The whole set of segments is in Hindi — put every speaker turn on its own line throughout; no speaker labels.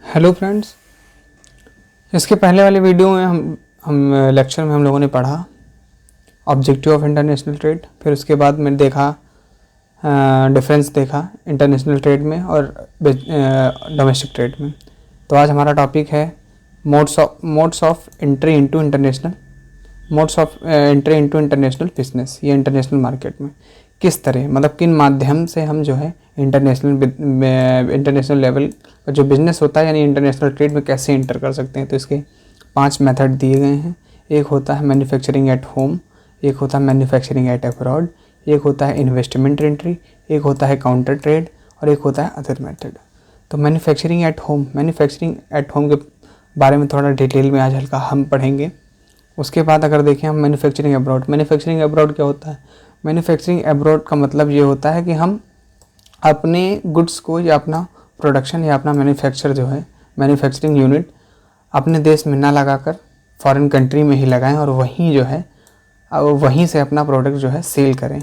हेलो फ्रेंड्स, इसके पहले वाले वीडियो में हम लेक्चर में हम लोगों ने पढ़ा ऑब्जेक्टिव ऑफ इंटरनेशनल ट्रेड। फिर उसके बाद मैंने देखा डिफरेंस देखा इंटरनेशनल ट्रेड में और डोमेस्टिक ट्रेड में। तो आज हमारा टॉपिक है modes of entry into international business. ये इंटरनेशनल मार्केट में किस तरह, मतलब किन माध्यम से हम जो है इंटरनेशनल लेवल का जो बिज़नेस होता है यानी इंटरनेशनल ट्रेड में कैसे इंटर कर सकते हैं। तो इसके 5 मेथड दिए गए हैं। एक होता है मैन्युफैक्चरिंग एट होम, एक होता है मैन्युफैक्चरिंग एट अब्रॉड, एक होता है इन्वेस्टमेंट एंट्री, एक होता है काउंटर ट्रेड और एक होता है अदर मेथड। तो मैन्युफैक्चरिंग एट होम के बारे में थोड़ा डिटेल में आज हल्का हम पढ़ेंगे। उसके बाद अगर देखें हम मैन्युफैक्चरिंग अब्रॉड क्या होता है। मैन्युफैक्चरिंग अब्रॉड का मतलब ये होता है कि हम अपने गुड्स को या अपना प्रोडक्शन या अपना मैन्युफैक्चरिंग यूनिट अपने देश में ना लगाकर फॉरेन कंट्री में ही लगाएं और वहीं जो है वहीं से अपना प्रोडक्ट जो है सेल करें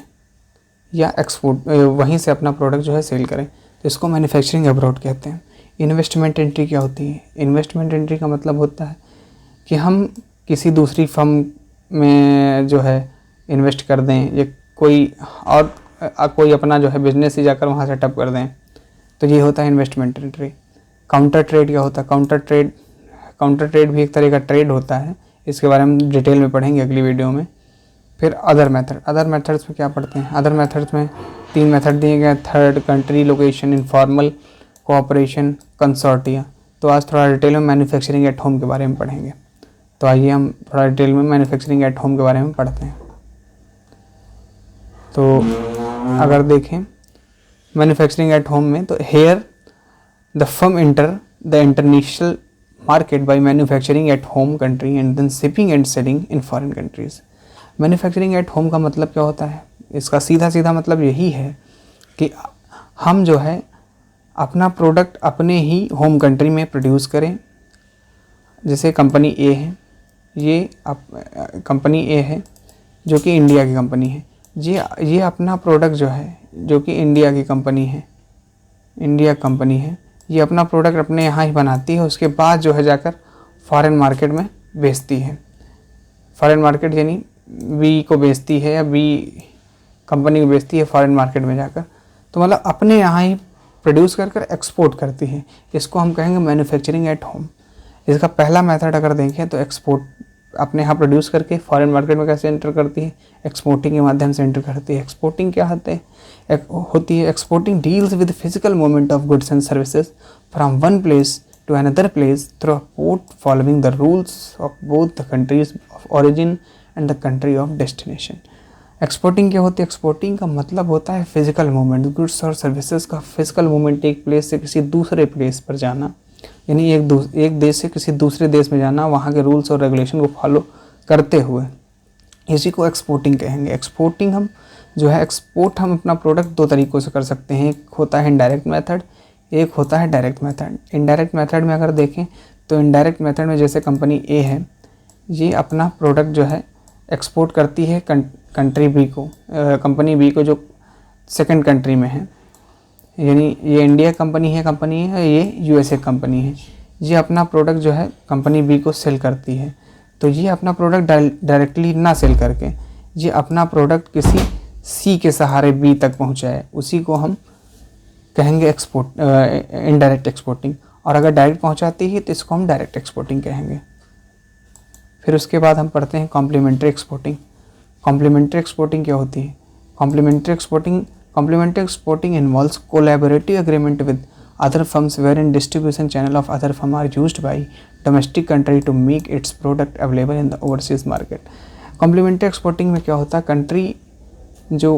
या वहीं से अपना प्रोडक्ट जो है सेल करें। तो इसको मैन्युफैक्चरिंग अब्रॉड कहते हैं। इन्वेस्टमेंट एंट्री क्या होती है। इन्वेस्टमेंट एंट्री का मतलब होता है कि हम किसी दूसरी फर्म में जो है इन्वेस्ट कर दें या कोई अपना जो है बिजनेस ही जाकर वहाँ सेटअप कर दें। तो ये होता है इन्वेस्टमेंट एंट्री। काउंटर ट्रेड क्या होता है। काउंटर ट्रेड भी एक तरह का ट्रेड होता है। इसके बारे में डिटेल में पढ़ेंगे अगली वीडियो में। फिर अदर मेथड्स में क्या पढ़ते हैं। अदर मेथड्स में 3 मेथड दिए गए। Third country location, informal cooperation, consortia. तो आज थोड़ा डिटेल में मैन्युफैक्चरिंग एट होम के बारे में पढ़ेंगे। तो आइए हम थोड़ा डिटेल में मैन्युफैक्चरिंग एट होम के बारे में पढ़ते हैं। तो अगर देखें मैन्युफैक्चरिंग एट होम में, तो here the firm enter the international market by manufacturing at home country and then shipping and selling in foreign countries. Manufacturing at home का मतलब क्या होता है। इसका सीधा मतलब यही है कि हम जो है अपना प्रोडक्ट अपने ही होम कंट्री में प्रोड्यूस करें। जैसे कंपनी ए है, ये कंपनी ए है जो कि इंडिया की कंपनी है। ये अपना प्रोडक्ट जो है, जो कि इंडिया कंपनी है, ये अपना प्रोडक्ट अपने यहाँ ही बनाती है। उसके बाद जो है जाकर फॉरेन मार्केट में बेचती है। फॉरेन मार्केट यानी बी को बेचती है या बी कंपनी को बेचती है फॉरेन मार्केट में जाकर। तो मतलब अपने यहाँ ही प्रोड्यूस कर एक्सपोर्ट करती है। इसको हम कहेंगे मैन्युफैक्चरिंग एट होम। इसका पहला मेथड अगर देखें तो एक्सपोर्ट, अपने यहाँ प्रोड्यूस करके फॉरेन मार्केट में कैसे एंटर करती है, एक्सपोर्टिंग के माध्यम से एंटर करती है। एक्सपोर्टिंग क्या होती है। Exporting deals with physical movement of goods and services from one place to another place through a port following the rules of both the countries of origin and the country of destination. Exporting क्या होती है। एक्सपोर्टिंग का मतलब होता है फिजिकल मूवमेंट, गुड्स और सर्विसेज का फिजिकल मूवमेंट एक प्लेस से किसी दूसरे प्लेस पर जाना, यानी एक देश से किसी दूसरे देश में जाना, वहाँ के रूल्स और रेगुलेशन को फॉलो करते हुए, इसी को एक्सपोर्टिंग कहेंगे। एक्सपोर्टिंग हम जो है एक्सपोर्ट हम अपना प्रोडक्ट 2 तरीक़ों से कर सकते हैं। एक होता है इनडायरेक्ट मेथड, एक होता है डायरेक्ट मेथड। इनडायरेक्ट मेथड में अगर देखें तो इनडायरेक्ट मेथड में जैसे कंपनी ए है, ये अपना प्रोडक्ट जो है एक्सपोर्ट करती है कंट्री बी को, कंपनी बी को जो सेकेंड कंट्री में है, यानी ये इंडिया कंपनी है, ये यूएसए कंपनी है। ये अपना प्रोडक्ट जो है कंपनी बी को सेल करती है। तो ये अपना प्रोडक्ट डायरेक्टली ना सेल करके ये अपना प्रोडक्ट किसी सी के सहारे बी तक पहुंचाए, उसी को हम कहेंगे इनडायरेक्ट एक्सपोर्टिंग। और अगर डायरेक्ट पहुंचाती है तो इसको हम डायरेक्ट एक्सपोर्टिंग कहेंगे। फिर उसके बाद हम पढ़ते हैं कॉम्प्लीमेंट्री एक्सपोर्टिंग। कॉम्प्लीमेंट्री एक्सपोर्टिंग क्या होती है। Complementary exporting involves collaborative agreement with other firms wherein distribution channel of other firm are used by domestic country to make its product available in the overseas market. Complementary exporting में क्या होता है, कंट्री जो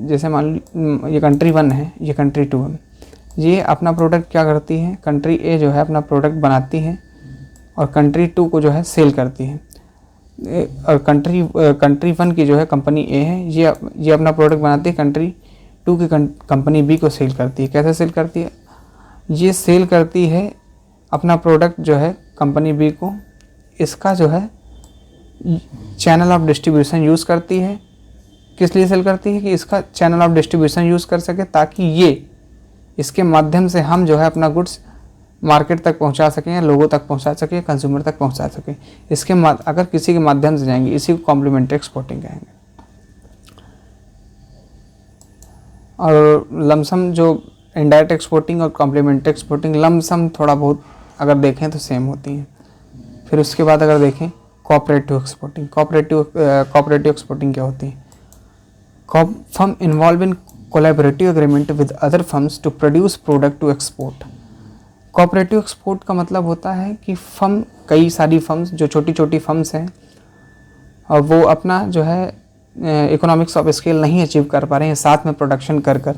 जैसे मान लो ये कंट्री 1 है, ये कंट्री 2 है, ये अपना प्रोडक्ट क्या करती है, कंट्री ए जो है अपना प्रोडक्ट बनाती है और कंट्री 2 को जो है सेल करती है। और कंट्री 1 की जो है कंपनी ए है, ये अपना प्रोडक्ट बनाती है, कंट्री 2 की कंपनी बी को सेल करती है। कैसे सेल करती है, ये सेल करती है अपना प्रोडक्ट जो है कंपनी बी को, इसका जो है चैनल ऑफ डिस्ट्रीब्यूशन यूज़ करती है। किस लिए सेल करती है कि इसका चैनल ऑफ डिस्ट्रीब्यूशन यूज़ कर सके, ताकि ये इसके माध्यम से हम जो है अपना गुड्स मार्केट तक पहुंचा सकें या लोगों तक पहुंचा सकें, कंज्यूमर तक पहुंचा सकें। इसके अगर किसी के माध्यम से जाएंगे, इसी को कॉम्प्लीमेंट्री एक्सपोर्टिंग कहेंगे। और लमसम जो इनडायरेक्ट एक्सपोर्टिंग और कॉम्प्लीमेंट्री एक्सपोर्टिंग लमसम थोड़ा बहुत अगर देखें तो सेम होती हैं। फिर उसके बाद अगर देखें कोऑपरेटिव एक्सपोर्टिंग, कोऑपरेटिव एक्सपोर्टिंग क्या होती है? Firm involve in collaborative agreement with other firms to produce product to export. Cooperative export का मतलब होता है कि फर्म, कई सारी फर्म्स जो छोटी छोटी फर्म्स हैं और वो अपना जो है इकोनॉमिक्स ऑफ स्केल नहीं अचीव कर पा रहे हैं, साथ में प्रोडक्शन कर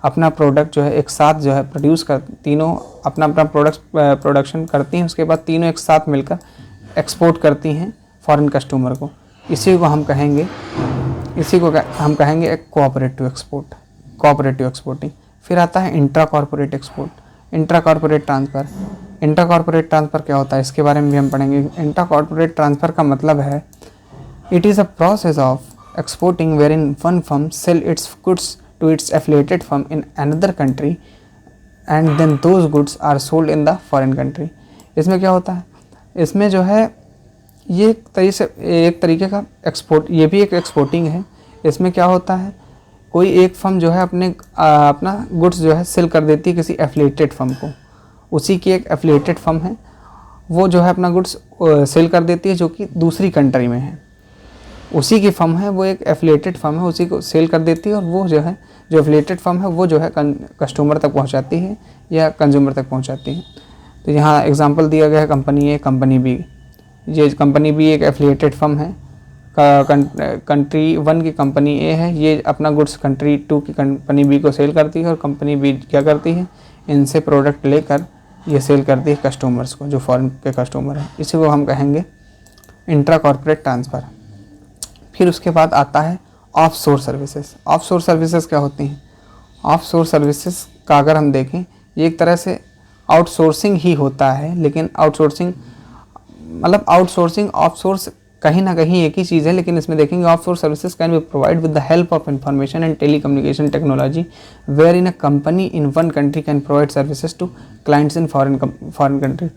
अपना प्रोडक्ट जो है एक साथ जो है प्रोड्यूस कर, तीनों अपना प्रोडक्शन करती हैं, उसके बाद तीनों एक साथ मिलकर एक्सपोर्ट करती हैं फॉरेन कस्टमर को। इसी को हम कहेंगे एक कोऑपरेटिव एक्सपोर्ट, कोऑपरेटिव एक्सपोर्टिंग। फिर आता है intra corporate export, intra corporate transfer. Intra corporate transfer क्या होता है, इसके बारे में भी हम पढ़ेंगे। इंट्रा कॉर्पोरेट ट्रांसफ़र का मतलब है it is a process of exporting wherein one firm sell its goods to its affiliated firm in another country and then those goods are sold in the foreign country। इसमें क्या होता है, इसमें जो है ये एक तरीके का एक्सपोर्ट, ये भी एक एक्सपोर्टिंग है। इसमें क्या होता है, कोई एक फर्म जो है अपना गुड्स जो है सेल कर देती है किसी एफिलिएटेड फर्म को। उसी की एक एफिलिएटेड फर्म है, वो जो है अपना गुड्स सेल कर देती है जो कि दूसरी कंट्री में है। उसी की फर्म है, वो एक एफिलिएटेड फर्म है, उसी को सेल कर देती है और वो जो है जो एफिलिएटेड फर्म है वो जो है कस्टमर तक पहुंचाती है या कंज्यूमर तक पहुंचाती है। तो यहाँ एग्जांपल दिया गया है कंपनी ए, कंपनी बी। ये कंपनी बी एक एफिलिएटेड फर्म है, कंट्री 1 की कंपनी ए है, ये अपना गुड्स कंट्री 2 की कंपनी बी को सेल करती है और कंपनी बी क्या करती है, इनसे प्रोडक्ट लेकर ये सेल करती है कस्टमर्स को, जो फॉरेन के कस्टमर हैं। इसी को हम कहेंगे इंट्रा कॉर्पोरेट ट्रांसफ़र। फिर उसके बाद आता है ऑफशोर सर्विसेज। ऑफशोर सर्विसेज क्या होती हैं? ऑफशोर सर्विसेज का अगर हम देखें, ये एक तरह से आउटसोर्सिंग ही होता है, लेकिन आउटसोर्सिंग मतलब आउटसोर्सिंग ऑफशोर्स कहीं ना कहीं एक ही चीज़ है, लेकिन इसमें देखेंगे offshore services can be provide with the help of information and telecommunication technology wherein a company in one country can provide services to clients in foreign country.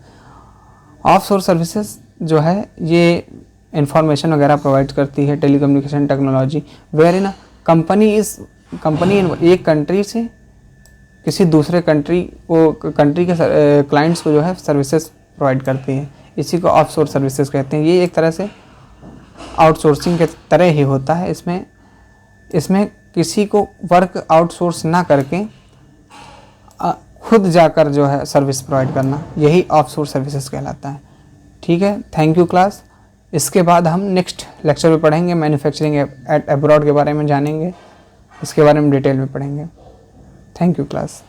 Offshore services जो है ये इंफॉर्मेशन वगैरह प्रोवाइड करती है, telecommunication technology, wherein company in एक कंट्री से किसी दूसरे कंट्री के क्लाइंट्स को जो है सर्विसेज प्रोवाइड करती है। इसी को ऑफशोर सर्विसेज कहते हैं। ये एक तरह से आउटसोर्सिंग के तरह ही होता है। इसमें किसी को वर्क आउटसोर्स ना करके खुद जाकर जो है सर्विस प्रोवाइड करना, यही ऑफशोर सर्विसेज कहलाता है। ठीक है, थैंक यू क्लास। इसके बाद हम नेक्स्ट लेक्चर में पढ़ेंगे मैन्युफैक्चरिंग एट अब्रॉड के बारे में जानेंगे, इसके बारे में डिटेल में पढ़ेंगे। Thank you class.